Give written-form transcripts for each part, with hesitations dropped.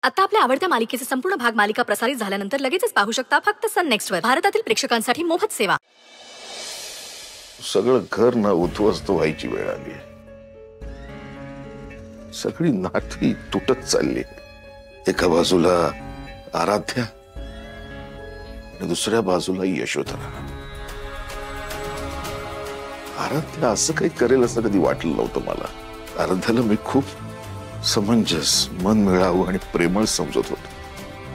आता आपल्या आवडत्या मालिकेचे संपूर्ण भाग मालिका प्रसारित झाल्यानंतर लगेचच पाहू शकता फक्त सन नेक्स्ट वर. भारतातील प्रेक्षकांसाठी मोफत सेवा. सगळं घर ना उद्ध्वस्त व्हायची वेळ आली. सगळी नाती तुटत चालली. एका बाजूला आराध्या आणि दुसऱ्या बाजूला यशोधरा. आराध्या असं काही करेल असं कधी वाटलं नव्हतं मला. आराध्याला मी खूप समंजस, मन मिळावं आणि प्रेमळ समजत होतो.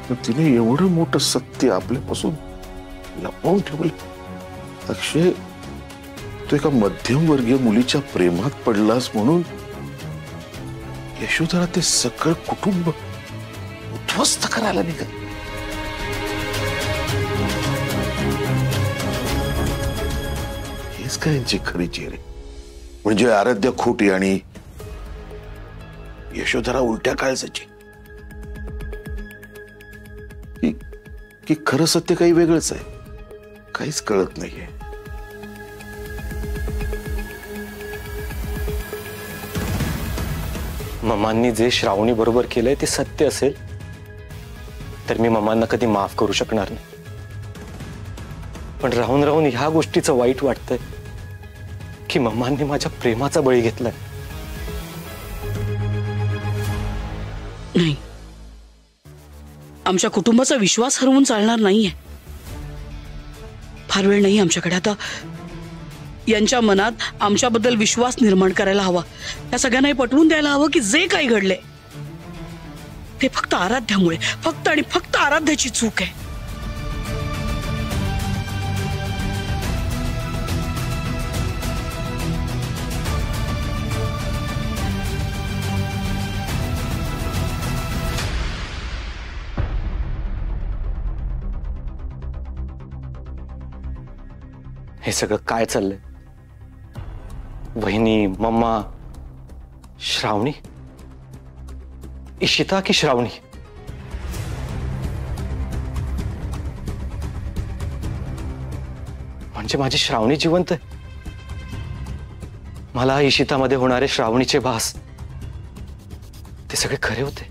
पण तिने एवढं मोठं सत्य आपल्यापासून लपवून ठेवलं. अक्षय, तू एका मध्यमवर्गीय मुलीच्या प्रेमात पडलास म्हणून यशोधरा ते सगळं कुटुंब उद्ध्वस्त करायला निघाल. हेच काय यांची खरी चेहरे. म्हणजे आराध्या खोटी आणि यशोधरा उलट्या काळजाची. की खरं सत्य काही वेगळंच आहे. काहीच कळत नाहीये. मम्मांनी जे श्रावणी बरोबर केलंय ते सत्य असेल तर मी मम्मांना कधी माफ करू शकणार नाही. पण राहून राहून ह्या गोष्टीचं वाईट वाटतंय की मम्मांनी माझ्या प्रेमाचा बळी घेतलाय. नाही, आमच्या कुटुंबाचा विश्वास हरवून चालणार नाहीये. फार वेळ नाही आमच्याकडे. आता यांच्या मनात आमच्याबद्दल विश्वास निर्माण करायला हवा. या सगळ्यांनाही पटवून द्यायला हवं की जे काही घडले ते फक्त आराध्यामुळे, फक्त आणि फक्त आराध्याची चूक आहे. हे सगळं काय चाललंय? वहिनी, मम्मा, श्रावणी, इशिता की श्रावणी? म्हणजे माझी श्रावणी जिवंत आहे. मला इशितामध्ये होणारे श्रावणीचे भास ते सगळे खरे होते.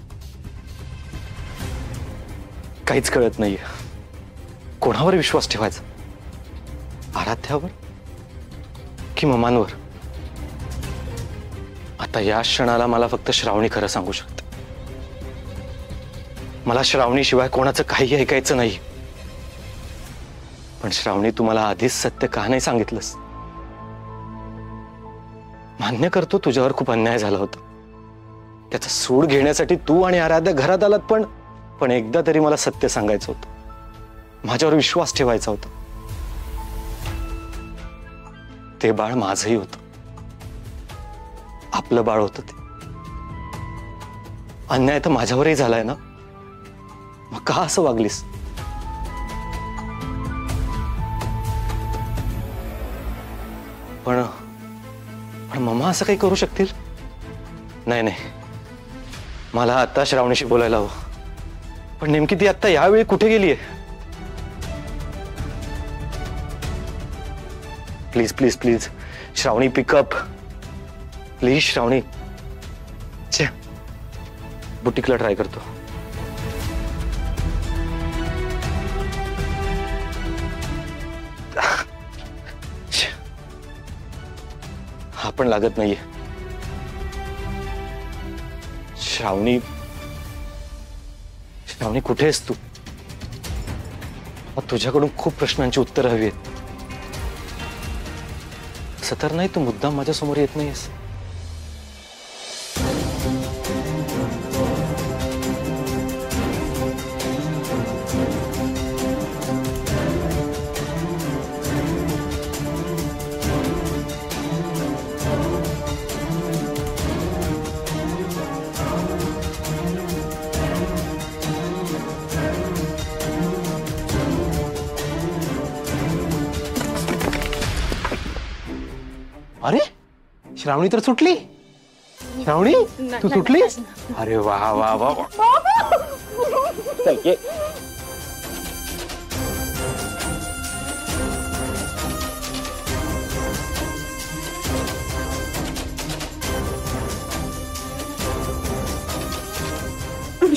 काहीच कळत नाहीये. कोणावर विश्वास ठेवायचा? आराध्यावर की ममांवर? आता या क्षणाला मला फक्त श्रावणी खरं सांगू शकते. मला श्रावणी शिवाय कोणाचं काही ऐकायचं नाही. पण श्रावणी, तुम्हाला आधीच सत्य का नाही सांगितलंस? मान्य करतो तुझ्यावर खूप अन्याय झाला होता. त्याचा सूड घेण्यासाठी तू आणि आराध्या घरात आलात. पण एकदा तरी मला सत्य सांगायचं होतं. माझ्यावर विश्वास ठेवायचा होता. ते बाळ माझंही होतं. आपलं बाळ होतं ते. अन्याय तर माझ्यावरही झालाय ना. मग का असं वागलीस? पण मम्मा असं काही करू शकतील? नाही नाही, मला आता श्रावणीशी बोलायला हवं. पण नेमकी ती आता यावेळी कुठे गेलीये? Please please please Shravani, pickup please. Shravani, बुटीकला ट्राय करतो. हा पण लागत नाहीये. श्रावणी, श्रावणी कुठे आहेस तू? तुझ्याकडून खूप प्रश्नांची उत्तरं हवी आहेत. असं तर नाही तू मुद्दाम माझ्या समोर येत नाहीस? अरे, श्रावणी तर सुटली. श्रावणी, तू सुटलीस? अरे वा वा वा वा.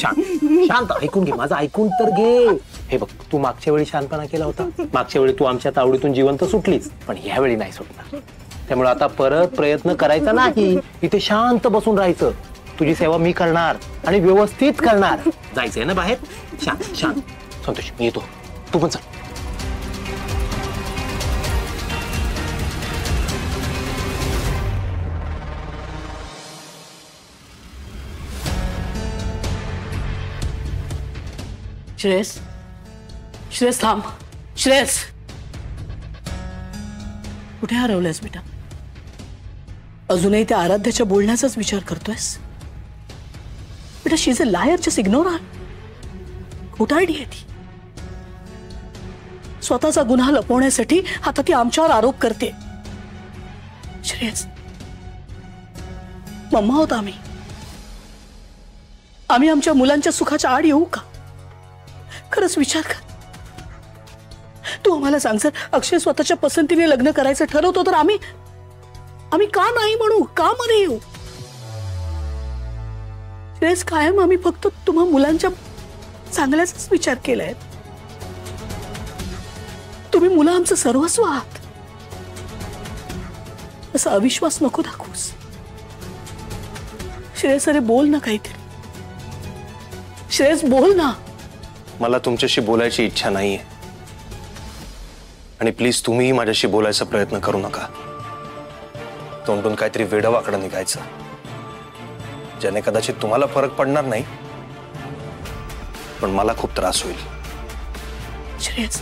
शांत शांत ऐकून घे माझं, ऐकून तर घे. हे बघ, तू मागच्या वेळी शांतपणा केला होता, मागच्या वेळी तू आमच्या तावडीतून जिवंत सुटलीच, पण ह्यावेळी नाही सुटणार. त्यामुळे आता परत प्रयत्न करायचा नाही, इथे शांत बसून राहायचं. तुझी सेवा मी करणार आणि व्यवस्थित करणार. जायचंय ना बाहेर? शांत शांत. संतोष, मी येतो, तू पण चल. श्रेयस, श्रेयस थांब. श्रेयस, कुठे हरवलंयस बेटा? अजूनही त्या आराध्याच्या बोलण्याचाच विचार करतोयस? बेटा, शी is a liar, just ignore her. खोटारडी आहे ती. स्वतःचा गुन्हा लपवण्यासाठी आता ती आमच्यावर आरोप करते. श्रेयस, मम्मा होत आम्ही आमच्या मुलांच्या सुखाच्या आड येऊ का? खरंच विचार कर. तू आम्हाला सांग, जर अक्षय स्वतःच्या पसंतीने लग्न करायचं ठरवतो तर आम्ही का नाही म्हणू, का मध्ये येऊ? श्रेयस, कायम आम्ही फक्त तुम्हा मुलांच्या चांगल्याचाच विचार केलाय. तुम्ही मुलं आमचं सर्वस्व आहात. असा अविश्वास नको दाखवूस. श्रेयस, अरे बोल ना काहीतरी. श्रेयस, बोल ना. मला तुमच्याशी बोलायची इच्छा नाहीये, आणि प्लीज तुम्हीही माझ्याशी बोलायचा प्रयत्न करू नका. तोंडून काहीतरी वेडवाकडं निघायचं, ज्याने कदाचित तुम्हाला फरक पडणार नाही, पण मला खूप त्रास होईल. श्रेयस,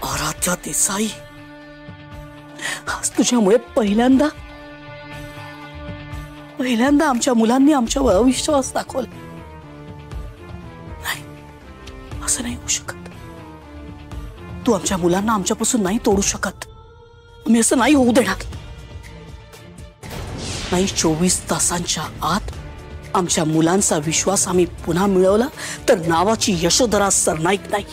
आराध्या देसाई, आज तुझ्यामुळे पहिल्यांदा आमच्या मुलांनी आमच्यावर अविश्वास दाखवला. नाही, असं नाही होऊ शकत. तू आमच्या मुलांना आमच्यापासून नाही तोडू शकत. मी असं नाही होऊ देणार. नाही, 24 तासांच्या आत आमच्या मुलांचा विश्वास आम्ही पुन्हा मिळवला तर नावाची यशोधरा सरनाईक नाही.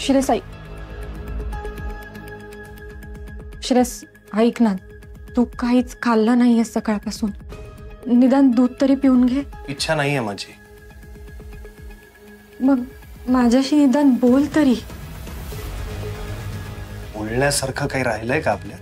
श्रेयस, श्रेयस ऐक ना, तू काहीच खाल्लं नाहीयेस सकाळपासून. निदान दूध तरी पिऊन घे. इच्छा नाहीये माझी. मग माझ्याशी निदान बोल तरी. बोलण्यासारखं काही राहिलंय का आपल्या?